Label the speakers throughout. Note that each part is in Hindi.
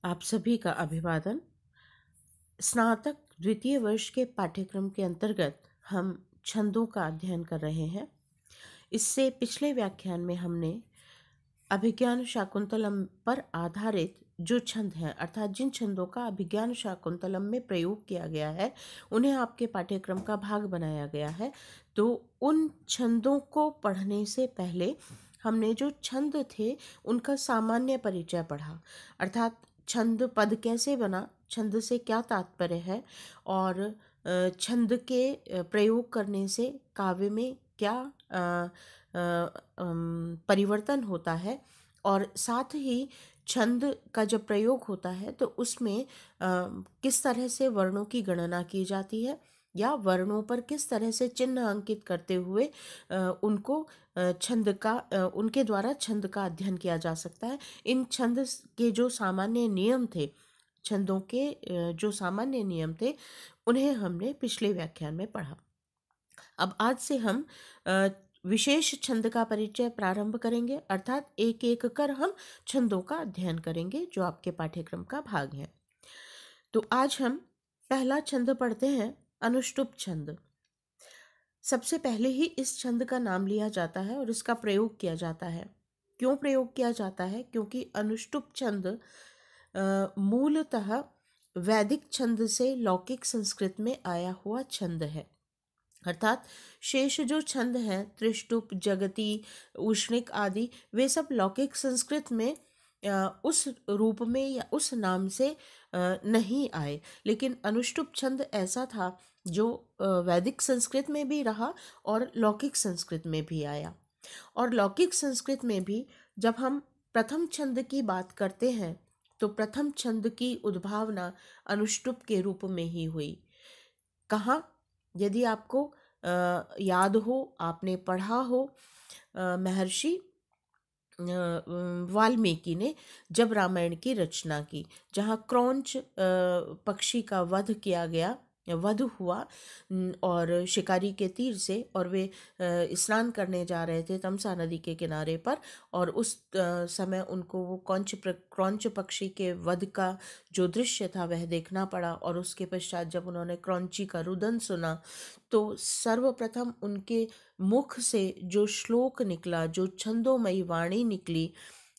Speaker 1: आप सभी का अभिवादन। स्नातक द्वितीय वर्ष के पाठ्यक्रम के अंतर्गत हम छंदों का अध्ययन कर रहे हैं। इससे पिछले व्याख्यान में हमने अभिज्ञान शाकुंतलम पर आधारित जो छंद हैं, अर्थात जिन छंदों का अभिज्ञान शाकुंतलम में प्रयोग किया गया है, उन्हें आपके पाठ्यक्रम का भाग बनाया गया है। तो उन छंदों को पढ़ने से पहले हमने जो छंद थे उनका सामान्य परिचय पढ़ा, अर्थात छंद पद कैसे बना, छंद से क्या तात्पर्य है और छंद के प्रयोग करने से काव्य में क्या परिवर्तन होता है, और साथ ही छंद का जब प्रयोग होता है तो उसमें किस तरह से वर्णों की गणना की जाती है या वर्णों पर किस तरह से चिन्ह अंकित करते हुए उनको उनके द्वारा छंद का अध्ययन किया जा सकता है। इन छंद के जो सामान्य नियम थे, छंदों के जो सामान्य नियम थे, उन्हें हमने पिछले व्याख्यान में पढ़ा। अब आज से हम विशेष छंद का परिचय प्रारंभ करेंगे, अर्थात एक एक कर हम छंदों का अध्ययन करेंगे जो आपके पाठ्यक्रम का भाग है। तो आज हम पहला छंद पढ़ते हैं, अनुष्टुप छंद। सबसे पहले ही इस छंद का नाम लिया जाता है और इसका प्रयोग किया जाता है। क्यों प्रयोग किया जाता है? क्योंकि अनुष्टुप छंद मूलतः वैदिक छंद से लौकिक संस्कृत में आया हुआ छंद है, अर्थात शेष जो छंद हैं, त्रिष्टुप, जगती, उष्णिक आदि, वे सब लौकिक संस्कृत में उस रूप में या उस नाम से नहीं आए, लेकिन अनुष्टुप छंद ऐसा था जो वैदिक संस्कृत में भी रहा और लौकिक संस्कृत में भी आया। और लौकिक संस्कृत में भी जब हम प्रथम छंद की बात करते हैं तो प्रथम छंद की उद्भावना अनुष्टुप के रूप में ही हुई। कहाँ? यदि आपको याद हो, आपने पढ़ा हो, महर्षि वाल्मीकि ने जब रामायण की रचना की, जहाँ क्रौंच पक्षी का वध किया गया, वध हुआ और शिकारी के तीर से, और वे स्नान करने जा रहे थे तमसा नदी के किनारे पर, और उस समय उनको वो क्रौंच पक्षी के वध का जो दृश्य था वह देखना पड़ा। और उसके पश्चात जब उन्होंने क्रौंची का रुदन सुना तो सर्वप्रथम उनके मुख से जो श्लोक निकला, जो छंदोमयी वाणी निकली,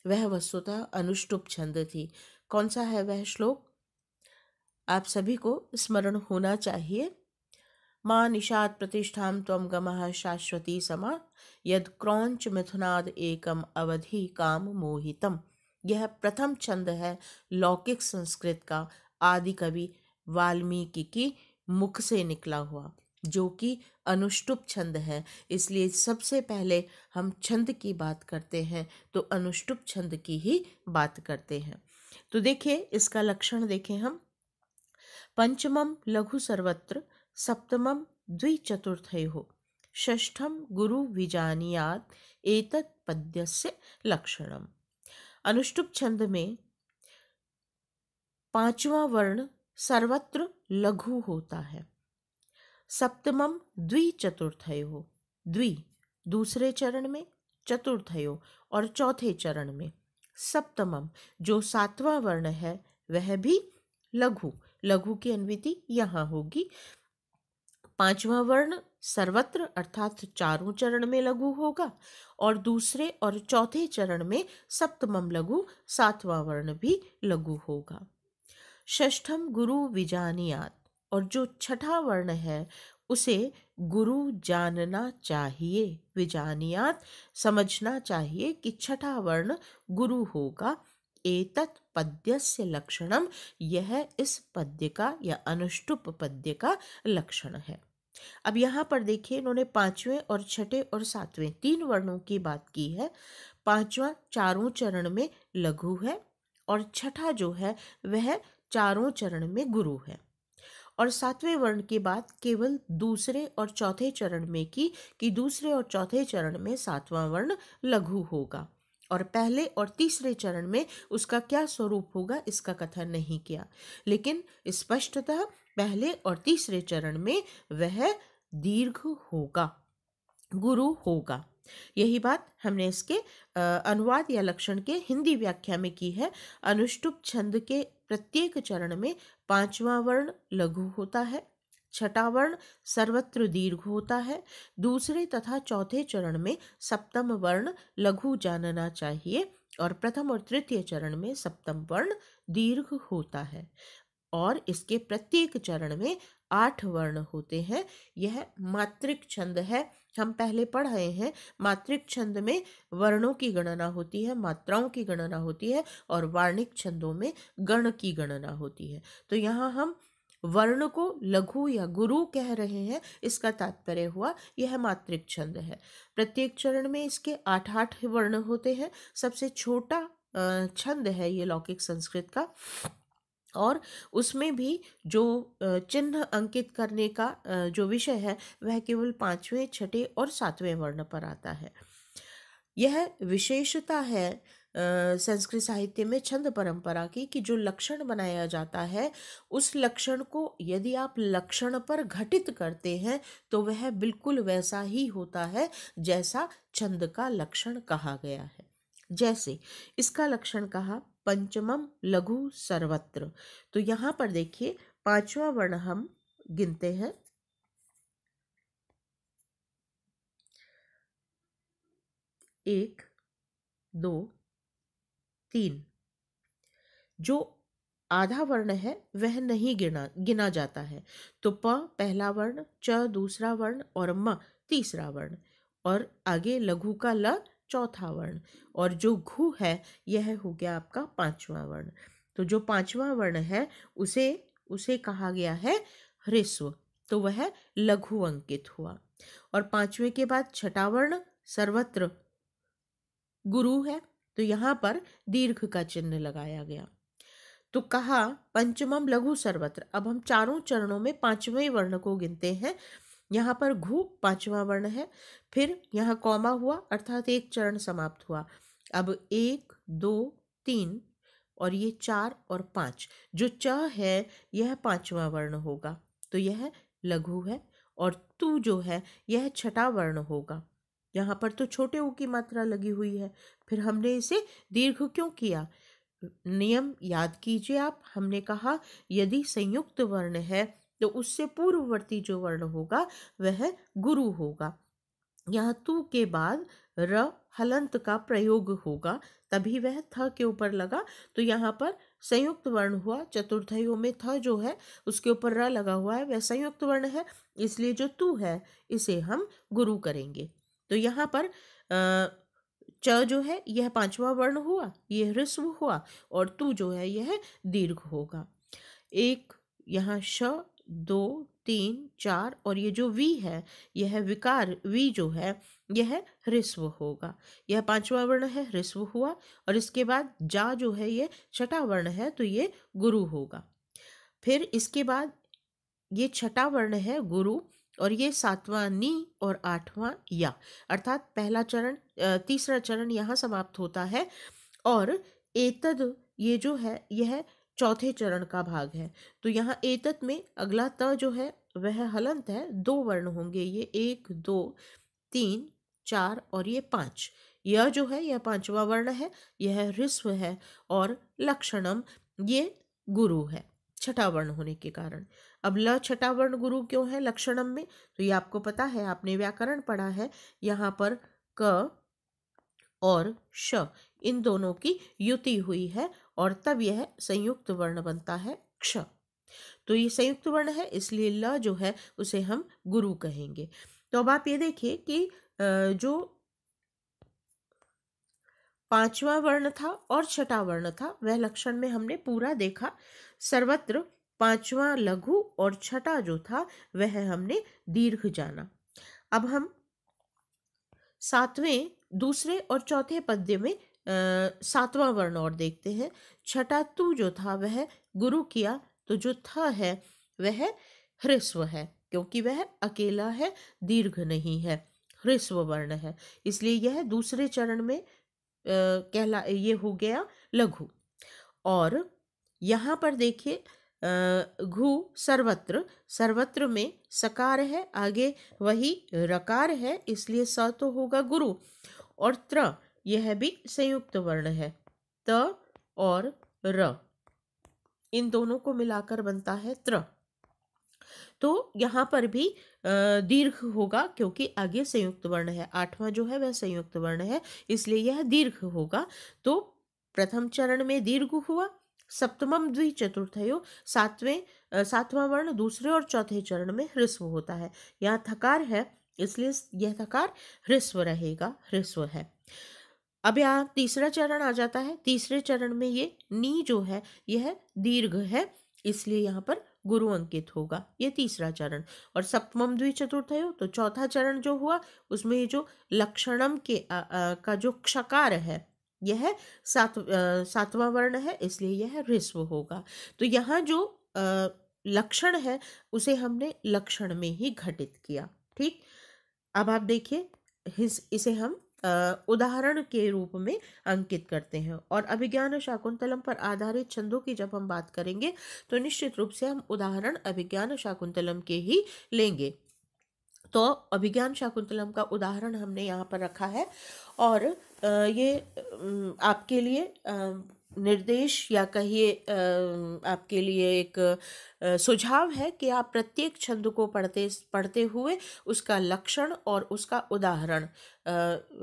Speaker 1: वह वस्तुतः अनुष्टुप छंद थी। कौन सा है वह श्लोक? आप सभी को स्मरण होना चाहिए। माँ निषाद प्रतिष्ठाम त्वं गमः शाश्वती समा, यद क्रौंच मिथुनाद एकम अवधि काम मोहितम। यह प्रथम छंद है लौकिक संस्कृत का, आदि कवि वाल्मीकि की मुख से निकला हुआ, जो कि अनुष्टुप छंद है। इसलिए सबसे पहले हम छंद की बात करते हैं तो अनुष्टुप छंद की ही बात करते हैं। तो देखिए, इसका लक्षण देखें हम। पंचमम लघु सर्वत्र, सप्तमम द्विचतुर्थयोः, षष्ठम गुरु विजानीयात्, एतत् पद्यस्य लक्षणम। अनुष्टुप छंद में पांचवा वर्ण सर्वत्र लघु होता है। सप्तमम द्विचतुर्थयोः, द्वि दूसरे चरण में, चतुर्थयो और चौथे चरण में। सप्तमम जो सातवां वर्ण है वह भी लघु, लघु की अन्विति यहाँ होगी। पांचवा वर्ण सर्वत्र अर्थात चारों चरण में लघु होगा, और दूसरे और चौथे चरण में सप्तमम लघु, सातवां वर्ण भी लघु होगा। षष्ठम गुरु विजानीयात्, और जो छठा वर्ण है उसे गुरु जानना चाहिए। विजानीयात् समझना चाहिए कि छठा वर्ण गुरु होगा। एतत् पद्यस्य लक्षणम, यह इस पद्य का या अनुष्टुप पद्य का लक्षण है। अब यहाँ पर देखिए, इन्होंने पांचवें और छठे और सातवें तीन वर्णों की बात की है। पांचवा चारों चरण में लघु है और छठा जो है वह चारों चरण में गुरु है। और सातवें वर्ण की बात केवल दूसरे और चौथे चरण में की कि दूसरे और चौथे चरण में सातवां वर्ण लघु होगा, और पहले और तीसरे चरण में उसका क्या स्वरूप होगा इसका कथन नहीं किया, लेकिन स्पष्टतः पहले और तीसरे चरण में वह दीर्घ होगा, गुरु होगा। यही बात हमने इसके अनुवाद या लक्षण के हिंदी व्याख्या में की है। अनुष्टुप छंद के प्रत्येक चरण में पांचवा वर्ण लघु होता है, छठा वर्ण सर्वत्र दीर्घ होता है, दूसरे तथा चौथे चरण में सप्तम वर्ण लघु जानना चाहिए और प्रथम और तृतीय चरण में सप्तम वर्ण दीर्घ होता है। और इसके प्रत्येक चरण में 8 वर्ण होते हैं। यह मात्रिक छंद है। हम पहले पढ़ रहे हैं, मात्रिक छंद में वर्णों की गणना होती है, मात्राओं की गणना होती है, और वार्णिक छंदों में गण की गणना होती है। तो यहाँ हम वर्ण को लघु या गुरु कह रहे हैं, इसका तात्पर्य हुआ यह मात्रिक छंद है। प्रत्येक चरण में इसके 8 वर्ण होते हैं। सबसे छोटा छंद है ये लौकिक संस्कृत का, और उसमें भी जो चिन्ह अंकित करने का जो विषय है वह केवल 5वें, छठे और 7वें वर्ण पर आता है। यह विशेषता है संस्कृत साहित्य में छंद परंपरा की कि जो लक्षण बनाया जाता है उस लक्षण को यदि आप लक्षण पर घटित करते हैं तो वह बिल्कुल वैसा ही होता है जैसा छंद का लक्षण कहा गया है। जैसे इसका लक्षण कहा पंचमम लघु सर्वत्र, तो यहाँ पर देखिए 5वां वर्ण हम गिनते हैं। 1, 2, 3। जो आधा वर्ण है वह नहीं गिना जाता है। तो प पहला वर्ण, च दूसरा वर्ण और म तीसरा वर्ण, और आगे लघु का ल चौथा वर्ण, और जो घु है यह हो गया आपका 5वां वर्ण। तो जो 5वां वर्ण है उसे कहा गया है ह्रस्व, तो वह लघु अंकित हुआ। और 5वें के बाद छठा वर्ण सर्वत्र गुरु है, तो यहाँ पर दीर्घ का चिन्ह लगाया गया। तो कहा पंचमम लघु सर्वत्र। अब हम चारों चरणों में 5वें वर्ण को गिनते हैं। यहाँ पर घु 5वां वर्ण है, फिर यहाँ कॉमा हुआ अर्थात एक चरण समाप्त हुआ। अब 1, 2, 3 और ये 4 और 5, जो च है यह 5वां वर्ण होगा, तो यह लघु है। और तू जो है यह छठा वर्ण होगा। यहाँ पर तो छोटे ऊ की मात्रा लगी हुई है, फिर हमने इसे दीर्घ क्यों किया? नियम याद कीजिए आप। हमने कहा यदि संयुक्त वर्ण है तो उससे पूर्ववर्ती जो वर्ण होगा वह गुरु होगा। यहाँ तू के बाद र हलंत का प्रयोग होगा, तभी वह थ के ऊपर लगा। तो यहाँ पर संयुक्त वर्ण हुआ। चतुर्थयों में थ जो है उसके ऊपर र लगा हुआ है, वह संयुक्त वर्ण है, इसलिए जो तू है इसे हम गुरु करेंगे। तो यहाँ पर च जो है यह 5वां वर्ण हुआ, यह ह्रस्व हुआ, और तू जो है यह दीर्घ होगा। 1 यहाँ श, 2, 3, 4 और ये जो वी है यह विकार वी जो है यह ह्रस्व होगा। यह 5वां वर्ण है, ह्रस्व हुआ। और इसके बाद जा जो है ये छठा वर्ण है, तो ये गुरु होगा। फिर इसके बाद ये छठा वर्ण है गुरु, और ये 7वां नी और 8वां या, अर्थात पहला चरण तीसरा चरण यहाँ समाप्त होता है। और एतद ये जो है यह चौथे चरण का भाग है। तो यहाँ एतत में अगला त जो है वह हलंत है, 2 वर्ण होंगे, ये 1, 2, 3, 4 और ये 5। यह जो है यह 5वां वर्ण है, यह ह्रस्व है, और लक्षणम ये गुरु है छठा वर्ण होने के कारण। अब ल छठा वर्ण गुरु क्यों है लक्षणम में? तो ये आपको पता है, आपने व्याकरण पढ़ा है। यहाँ पर क और श इन दोनों की युति हुई है, और तब यह संयुक्त वर्ण बनता है क्ष। तो ये संयुक्त वर्ण है, इसलिए ल जो है उसे हम गुरु कहेंगे। तो अब आप ये देखिए कि जो 5वां वर्ण था और छठा वर्ण था वह लक्षण में हमने पूरा देखा। सर्वत्र 5वां लघु और छठा जो था वह हमने दीर्घ जाना। अब हम 7वें दूसरे और चौथे पद्य में 7वां वर्ण और देखते हैं। छठा तू जो था वह गुरु किया, तो जो थ है वह ह्रस्व है, क्योंकि वह अकेला है, दीर्घ नहीं है, ह्रस्व वर्ण है, इसलिए यह दूसरे चरण में ये हो गया लघु। और यहाँ पर देखिए घु सर्वत्र, सर्वत्र में सकार है, आगे वही रकार है, इसलिए स तो होगा गुरु। और त्र, यह भी संयुक्त वर्ण है, त और र, इन दोनों को मिलाकर बनता है त्र। तो यहाँ पर भी दीर्घ होगा, क्योंकि आगे संयुक्त वर्ण है, आठवां जो है वह संयुक्त वर्ण है, इसलिए यह दीर्घ होगा। तो प्रथम चरण में दीर्घ हुआ, सप्तमम द्वि चतुर्थयो, सातवां वर्ण दूसरे और चौथे चरण में ह्रस्व होता है। यहाँ थकार है, इसलिए यह थकार ह्रस्व रहेगा, ह्रस्व है। अब यहाँ तीसरा चरण आ जाता है। तीसरे चरण में ये नी जो है यह दीर्घ है, इसलिए यहाँ पर गुरु अंकित होगा, ये तीसरा चरण। और सप्तमम द्वि चतुर्थयो, तो चौथा चरण जो हुआ उसमें ये जो लक्षणम के का जो क्षकार है यह सातवां वर्ण है, इसलिए यह ह्रस्व होगा। तो यहाँ जो लक्षण है उसे हमने लक्षण में ही घटित किया। ठीक, अब आप देखिए इसे हम उदाहरण के रूप में अंकित करते हैं। और अभिज्ञान शाकुंतलम पर आधारित छंदों की जब हम बात करेंगे तो निश्चित रूप से हम उदाहरण अभिज्ञान शाकुंतलम के ही लेंगे। तो अभिज्ञान शाकुंतलम का उदाहरण हमने यहाँ पर रखा है, और ये आपके लिए निर्देश या कहिए आपके लिए एक सुझाव है कि आप प्रत्येक छंद को पढ़ते हुए उसका लक्षण और उसका उदाहरण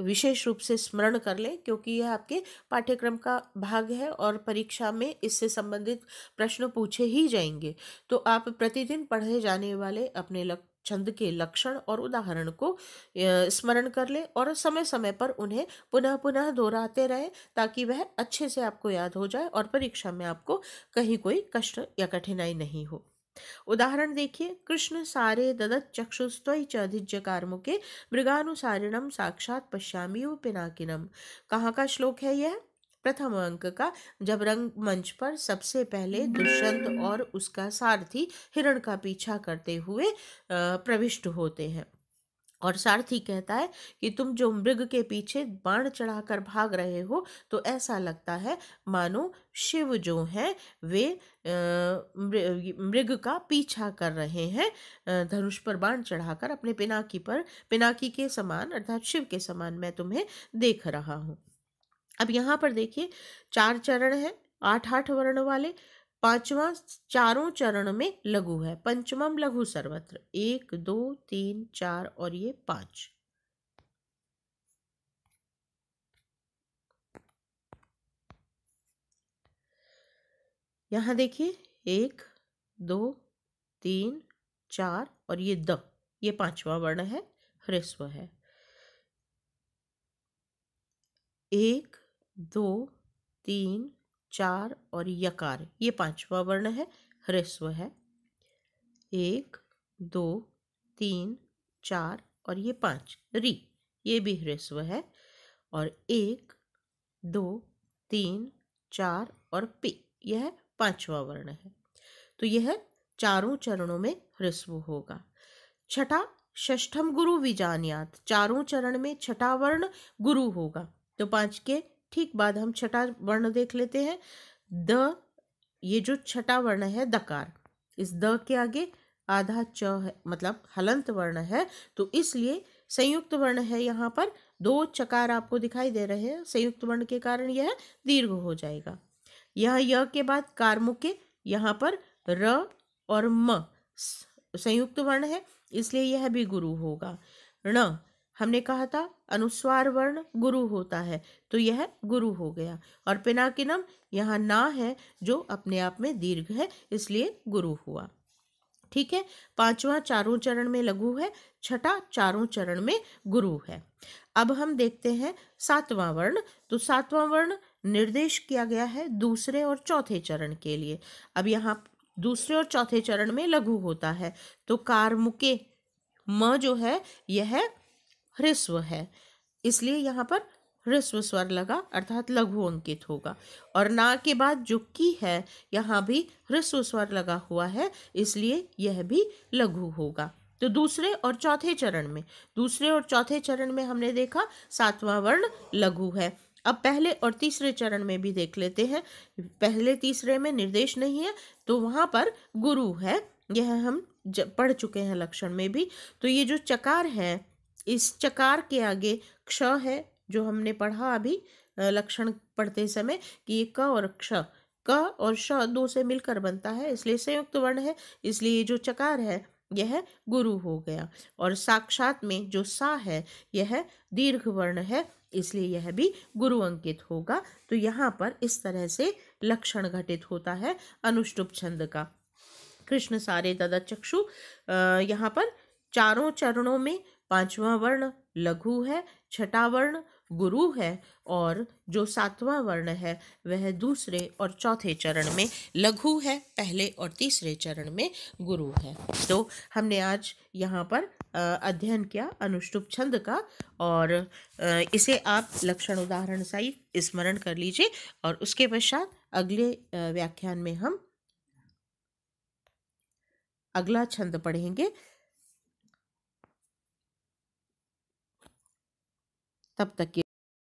Speaker 1: विशेष रूप से स्मरण कर लें, क्योंकि यह आपके पाठ्यक्रम का भाग है और परीक्षा में इससे संबंधित प्रश्न पूछे ही जाएंगे। तो आप प्रतिदिन पढ़े जाने वाले अपने छंद के लक्षण और उदाहरण को स्मरण कर लें और समय समय पर उन्हें पुनः पुनः दोहराते रहें, ताकि वह अच्छे से आपको याद हो जाए और परीक्षा में आपको कहीं कोई कष्ट या कठिनाई नहीं हो। उदाहरण देखिए, कृष्ण सारे ददत चक्षुस्त्वयि च धिज्य कार्मुके मृगानुसारिणम साक्षात पश्यामि पिनाकिनम। कहाँ का श्लोक है यह? प्रथम अंक का, जब रंगमंच पर सबसे पहले दुष्यंत और उसका सारथी हिरण का पीछा करते हुए प्रविष्ट होते हैं, और सारथी कहता है कि तुम जो मृग के पीछे बाण चढ़ाकर भाग रहे हो, तो ऐसा लगता है मानो शिव जो हैं वे मृग का पीछा कर रहे हैं, धनुष पर बाण चढ़ाकर अपने पिनाकी के समान, अर्थात शिव के समान मैं तुम्हें देख रहा हूँ। अब यहाँ पर देखिए 4 चरण है, 8 वर्ण वाले। पांचवा चारों चरण में लघु है, पंचमम लघु सर्वत्र, 1 2 3 4 और ये 5। यहाँ देखिए 1 2 3 4 और ये द, ये पांचवा वर्ण है, ह्रस्व है। 1 2 3 4 और यकार, ये पांचवा वर्ण है, ह्रस्व है। 1 2 3 4 और ये 5 री, ये भी ह्रस्व है। और 1 2 3 4 और पे, यह पांचवा वर्ण है। तो यह चारों चरणों में ह्रस्व होगा। छठा, षष्ठम गुरु विजानियात, चारों चरण में छठा वर्ण गुरु होगा। तो 5 के ठीक बाद हम छठा वर्ण देख लेते हैं। द, ये जो छठा वर्ण है दकार, इस द के आगे आधा च है, मतलब हलंत वर्ण है, तो इसलिए संयुक्त वर्ण है। यहाँ पर 2 चकार आपको दिखाई दे रहे हैं, संयुक्त वर्ण के कारण यह दीर्घ हो जाएगा। यह य के बाद कारमुके, यहाँ पर र और म संयुक्त वर्ण है, इसलिए यह भी गुरु होगा। ण, हमने कहा था अनुस्वार वर्ण गुरु होता है, तो यह गुरु हो गया। और पिनाकिनम, यहाँ ना है जो अपने आप में दीर्घ है, इसलिए गुरु हुआ। ठीक है, पांचवा चारों चरण में लघु है, छठा चारों चरण में गुरु है। अब हम देखते हैं सातवां वर्ण। तो सातवां वर्ण निर्देश किया गया है दूसरे और चौथे चरण के लिए। अब यहाँ दूसरे और चौथे चरण में लघु होता है, तो कारमुके म जो है यह ह्रस्व है, इसलिए यहाँ पर ह्रस्व स्वर लगा, अर्थात लघु अंकित होगा। और ना के बाद जो की है यहाँ भी ह्रस्व स्वर लगा हुआ है, इसलिए यह भी लघु होगा। तो दूसरे और चौथे चरण में हमने देखा सातवां वर्ण लघु है। अब पहले और तीसरे चरण में भी देख लेते हैं। पहले तीसरे में निर्देश नहीं है, तो वहाँ पर गुरु है। यह हम पढ़ चुके हैं लक्षण में भी। तो ये जो चकार है, इस चकार के आगे क्ष है, जो हमने पढ़ा अभी लक्षण पढ़ते समय कि ये क और क्ष, क और श दो से मिलकर बनता है, इसलिए संयुक्त वर्ण है। इसलिए ये जो चकार है यह गुरु हो गया। और साक्षात में जो सा है यह दीर्घ वर्ण है, इसलिए यह भी गुरु अंकित होगा। तो यहाँ पर इस तरह से लक्षण घटित होता है अनुष्टुप छंद का। कृष्ण सारे तदचक्षु, यहाँ पर चारों चरणों में पांचवा वर्ण लघु है, छठा वर्ण गुरु है, और जो सातवां वर्ण है वह दूसरे और चौथे चरण में लघु है, पहले और तीसरे चरण में गुरु है। तो हमने आज यहाँ पर अध्ययन किया अनुष्टुप छंद का, और इसे आप लक्षण उदाहरण सहित स्मरण कर लीजिए। और उसके पश्चात अगले व्याख्यान में हम अगला छंद पढ़ेंगे। तब तक के